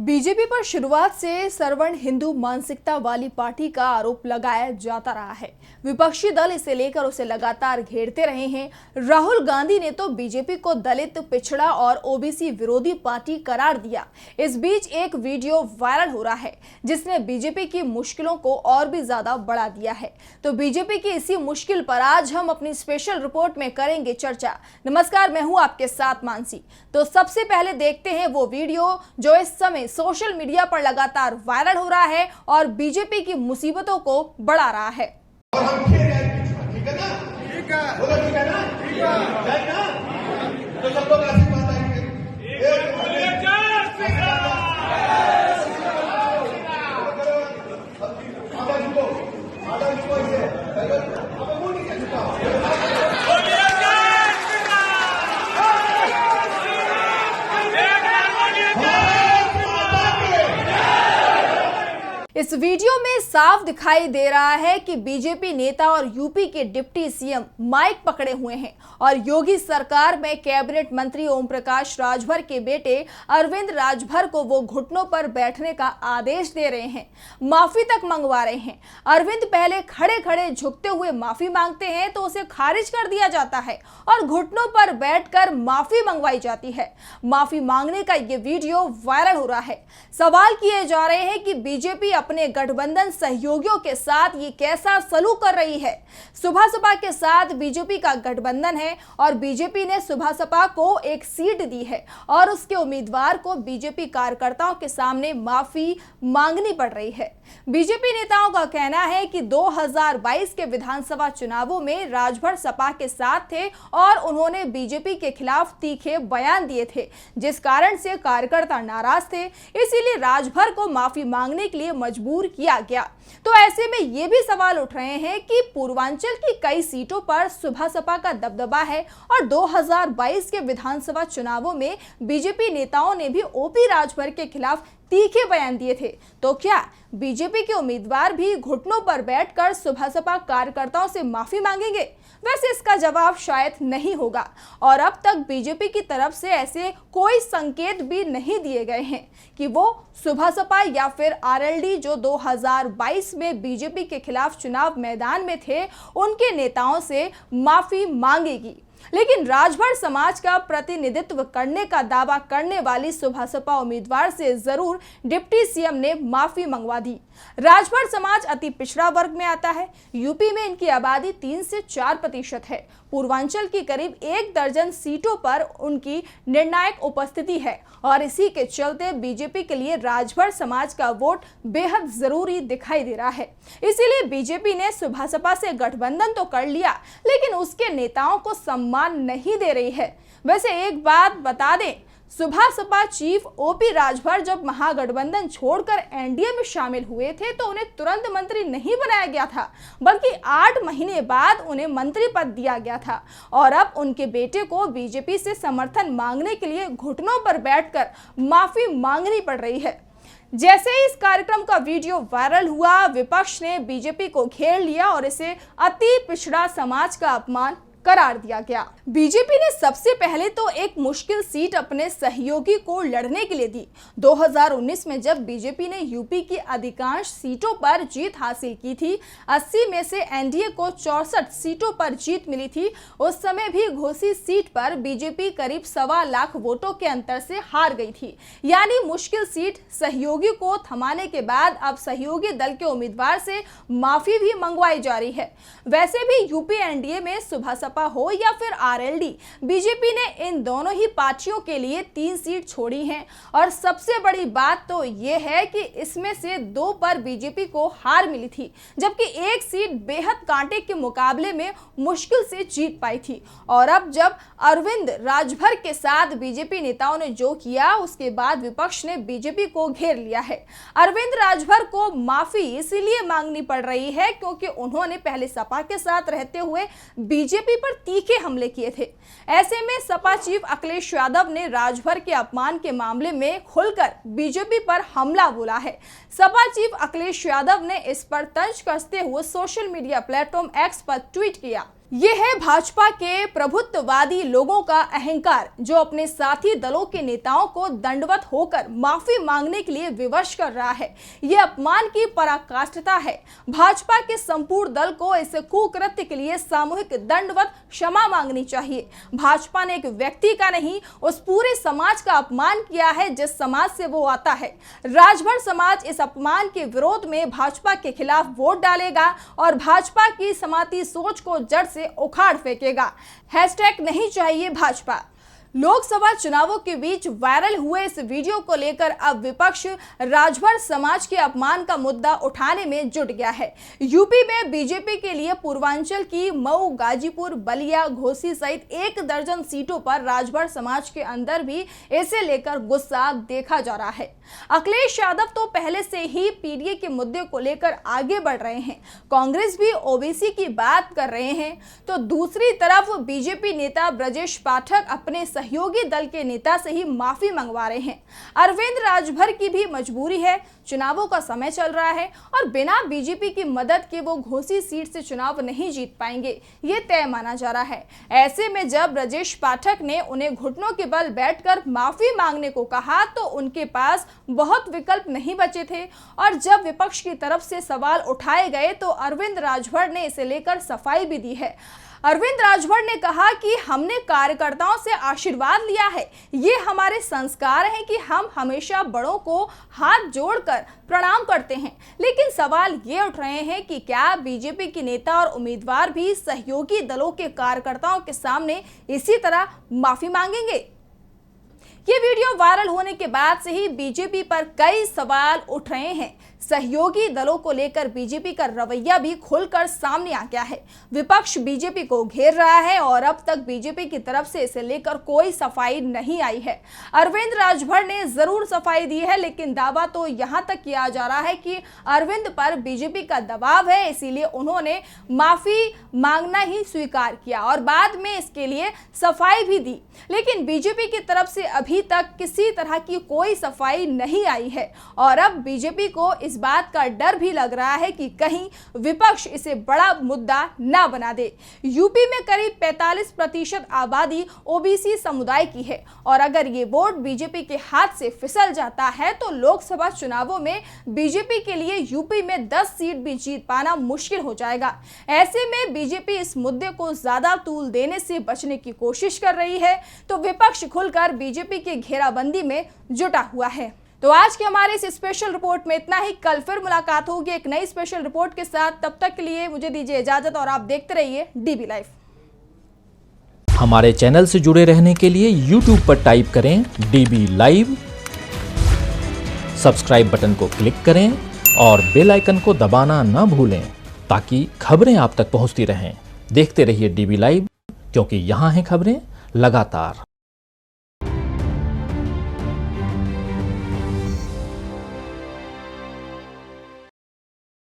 BJP पर शुरुआत से सर्वण हिंदू मानसिकता वाली पार्टी का आरोप लगाया जाता रहा है। विपक्षी दल इसे लेकर उसे लगातार घेरते रहे हैं। राहुल गांधी ने तो बीजेपी को दलित, पिछड़ा और ओबीसी विरोधी पार्टी करार दिया। इस बीच एक वीडियो वायरल हो रहा है जिसने बीजेपी की मुश्किलों को और भी ज्यादा बढ़ा दिया है। तो बीजेपी की इसी मुश्किल पर आज हम अपनी स्पेशल रिपोर्ट में करेंगे चर्चा। नमस्कार, मैं हूं आपके साथ मानसी। तो सबसे पहले देखते हैं वो वीडियो जो इस समय सोशल मीडिया पर लगातार वायरल हो रहा है और बीजेपी की मुसीबतों को बढ़ा रहा है। और हम खेल रहे हैं, ठीक है ना? ठीक है। बोलो ठीक है ना? ठीक है ना? तो सब लोग आशीर्वाद आएंगे। इस वीडियो में साफ दिखाई दे रहा है कि बीजेपी नेता और यूपी के डिप्टी सीएम माइक पकड़े हुए हैं और योगी सरकार में कैबिनेट मंत्री ओम प्रकाश राजभर के बेटे अरविंद राजभर को वो घुटनों पर बैठने का आदेश दे रहे हैं, माफी तक मंगवा रहे हैं। अरविंद पहले खड़े खड़े झुकते हुए माफी मांगते हैं तो उसे खारिज कर दिया जाता है और घुटनों पर बैठकर माफी मंगवाई जाती है। माफी मांगने का ये वीडियो वायरल हो रहा है। सवाल किए जा रहे हैं कि बीजेपी अपने गठबंधन सहयोगियों के साथ ये कैसा सलूक कर रही है। सुबह सपा के साथ बीजेपी का गठबंधन है और बीजेपी ने सुबह सपा को एक सीट दी है और उसके उम्मीदवार को बीजेपी कार्यकर्ताओं के सामने माफी मांगनी पड़ रही है। बीजेपी नेताओं का कहना है कि 2022 के विधानसभा चुनावों में राजभर सपा के साथ थे और उन्होंने बीजेपी के खिलाफ तीखे बयान दिए थे, जिस कारण से कार्यकर्ता नाराज थे। इसीलिए राजभर को माफी मांगने के लिए मजबूर किया गया। तो ऐसे में ये भी सवाल उठ रहे हैं कि पूर्वांचल की कई सीटों पर सुबह सपा का दबदबा है और 2022 के विधानसभा चुनावों में बीजेपी नेताओं ने भी ओपी राजभर के खिलाफ तीखे बयान दिए थे। तो क्या बीजेपी के उम्मीदवार भी घुटनों पर बैठकर सुबह सपा कार्यकर्ताओं से माफी मांगेंगे? वैसे इसका जवाब शायद नहीं होगा और अब तक बीजेपी की तरफ से ऐसे कोई संकेत भी नहीं दिए गए हैं कि वो सुबह सपा या फिर आरएलडी जो 2022 में बीजेपी के खिलाफ चुनाव मैदान में थे उनके नेताओं से माफी मांगेगी। लेकिन राजभर समाज का प्रतिनिधित्व करने का दावा करने वाली सुबह सपा उम्मीदवार से जरूर डिप्टी सीएम ने माफी मंगवा दी। राजभर समाज अति पिछड़ा वर्ग में आता है। यूपी में इनकी आबादी 3 से 4% है। पूर्वांचल की करीब 1 दर्जन सीटों पर उनकी निर्णायक उपस्थिति है और इसी के चलते बीजेपी के लिए राजभर समाज का वोट बेहद जरूरी दिखाई दे रहा है। इसीलिए बीजेपी ने सुबह सपा से गठबंधन तो कर लिया लेकिन उसके नेताओं को सम्मान नहीं दे रही है। वैसे एक बात बता दें, सुबह सपा चीफ ओपी राजभर जब महागठबंधन छोड़कर एनडीए में शामिल हुए थे तो उन्हें तुरंत मंत्री नहीं बनाया गया था, बल्कि 8 महीने बाद उन्हें मंत्री पद दिया गया था और अब उनके बेटे को बीजेपी से समर्थन मांगने के लिए घुटनों पर बैठकर माफी मांगनी पड़ रही है। जैसे ही इस कार्यक्रम का वीडियो वायरल हुआ, विपक्ष ने बीजेपी को घेर लिया और इसे अति पिछड़ा समाज का अपमान करार दिया गया। बीजेपी ने सबसे पहले तो एक मुश्किल सीट अपने सहयोगी को लड़ने के लिए दी। 2019 में जब बीजेपी ने यूपी की अधिकांश सीटों पर जीत हासिल की थी, 80 में से एनडीए को 64 सीटों पर जीत मिली थी। उस समय भी घोसी सीट पर बीजेपी करीब 1.25 लाख वोटों के अंतर से हार गई थी। यानी मुश्किल सीट सहयोगी को थमाने के बाद अब सहयोगी दल के उम्मीदवार से माफी भी मंगवाई जा रही है। वैसे भी यूपी एनडीए में सुबह सपा हो या फिर आरएलडी, बीजेपी ने इन दोनों ही पार्टियों के लिए 3 सीट छोड़ी हैं और सबसे बड़ी बात तो ये है कि इसमें से 2 पर बीजेपी को हार मिली थी, जबकि 1 सीट बेहद कांटे के मुकाबले में मुश्किल से जीत पाई थी। और अब जब अरविंद राजभर के साथ बीजेपी नेताओं ने जो किया उसके बाद विपक्ष ने बीजेपी को घेर लिया है। अरविंद राजभर को माफी इसीलिए मांगनी पड़ रही है क्योंकि उन्होंने पहले सपा के साथ रहते हुए बीजेपी पर तीखे हमले किए थे। ऐसे में सपा चीफ अखिलेश यादव ने राजभर के अपमान के मामले में खुलकर बीजेपी पर हमला बोला है। सपा चीफ अखिलेश यादव ने इस पर तंज कसते हुए सोशल मीडिया प्लेटफॉर्म एक्स पर ट्वीट किया। ये है भाजपा के प्रभुत्ववादी लोगों का अहंकार, जो अपने साथी दलों के नेताओं को दंडवत होकर माफी मांगने के लिए विवश कर रहा है। ये अपमान की पराकाष्ठा है। भाजपा के संपूर्ण दल को इस कुकृत्य के लिए सामूहिक दंडवत क्षमा मांगनी चाहिए। भाजपा ने एक व्यक्ति का नहीं, उस पूरे समाज का अपमान किया है जिस समाज से वो आता है। राजभर समाज इस अपमान के विरोध में भाजपा के खिलाफ वोट डालेगा और भाजपा की समाती सोच को जड़ से उखाड़ फेंकेगा। हैशटैग नहीं चाहिए भाजपा। लोकसभा चुनावों के बीच वायरल हुए इस वीडियो को लेकर अब विपक्ष राजभर समाज के अपमान का मुद्दा उठाने में जुट गया है। यूपी में बीजेपी के लिए पूर्वांचल की मऊ, गाजीपुर, बलिया, घोसी सहित 1 दर्जन सीटों पर राजभर समाज के अंदर भी इसे लेकर गुस्सा देखा जा रहा है। अखिलेश यादव तो पहले से ही पीडीए के मुद्दे को लेकर आगे बढ़ रहे हैं। कांग्रेस भी ओबीसी की बात कर रहे हैं, तो दूसरी तरफ बीजेपी नेता ब्रजेश पाठक अपने सहयोगी दल के नेता से ही माफी मंगवा रहे हैं। अरविंद राजभर की भी मजबूरी है, चुनावों का समय चल रहा है और बिना बीजेपी की मदद के वो घोसी सीट से चुनाव नहीं जीत पाएंगे, ये तय माना जा रहा है। ऐसे में जब ब्रजेश पाठक ने उन्हें घुटनों के बल बैठकर माफी मांगने को कहा तो उनके पास बहुत विकल्प नहीं बचे थे और जब विपक्ष की तरफ से सवाल उठाए गए तो अरविंद राजभर ने इसे लेकर सफाई भी दी है। अरविंद राजभर ने कहा कि हमने कार्यकर्ताओं से आशीर्वाद लिया है। ये हमारे संस्कार हैं कि हम हमेशा बड़ों को हाथ जोड़कर प्रणाम करते हैं। लेकिन सवाल ये उठ रहे हैं कि क्या बीजेपी के नेता और उम्मीदवार भी सहयोगी दलों के कार्यकर्ताओं के सामने इसी तरह माफी मांगेंगे? ये वीडियो वायरल होने के बाद से ही बीजेपी पर कई सवाल उठ रहे हैं। सहयोगी दलों को लेकर बीजेपी का रवैया भी खुलकर सामने आ गया है। विपक्ष बीजेपी को घेर रहा है और अब तक बीजेपी की तरफ से इसे लेकर कोई सफाई नहीं आई है। अरविंद राजभर ने जरूर सफाई दी है, लेकिन दावा तो यहां तक किया जा रहा है कि अरविंद पर बीजेपी का दबाव है, इसीलिए उन्होंने माफी मांगना ही स्वीकार किया और बाद में इसके लिए सफाई भी दी। लेकिन बीजेपी की तरफ से अभी तक किसी तरह की कोई सफाई नहीं आई है और अब बीजेपी को इस बात का डर भी लग रहा है कि कहीं विपक्ष इसे बड़ा मुद्दा ना बना दे। यूपी में करीब 45% आबादी ओबीसी समुदाय की है और अगर ये वोट बीजेपी के हाथ से फिसल जाता है तो लोकसभा चुनावों में बीजेपी के लिए यूपी में 10 सीट भी जीत पाना मुश्किल हो जाएगा। ऐसे में बीजेपी इस मुद्दे को ज्यादा तूल देने से बचने की कोशिश कर रही है, तो विपक्ष खुलकर बीजेपी की घेराबंदी में जुटा हुआ है। तो आज के हमारे इस स्पेशल रिपोर्ट में इतना ही। कल फिर मुलाकात होगी एक नई स्पेशल रिपोर्ट के साथ। तब तक के लिए मुझे दीजिए इजाजत और आप देखते रहिए डीबी लाइव। हमारे चैनल से जुड़े रहने के लिए YouTube पर टाइप करें डीबी लाइव, सब्सक्राइब बटन को क्लिक करें और बेल आइकन को दबाना न भूलें ताकि खबरें आप तक पहुंचती रहें। देखते रहिए डीबी लाइव, क्योंकि यहाँ हैं खबरें लगातार।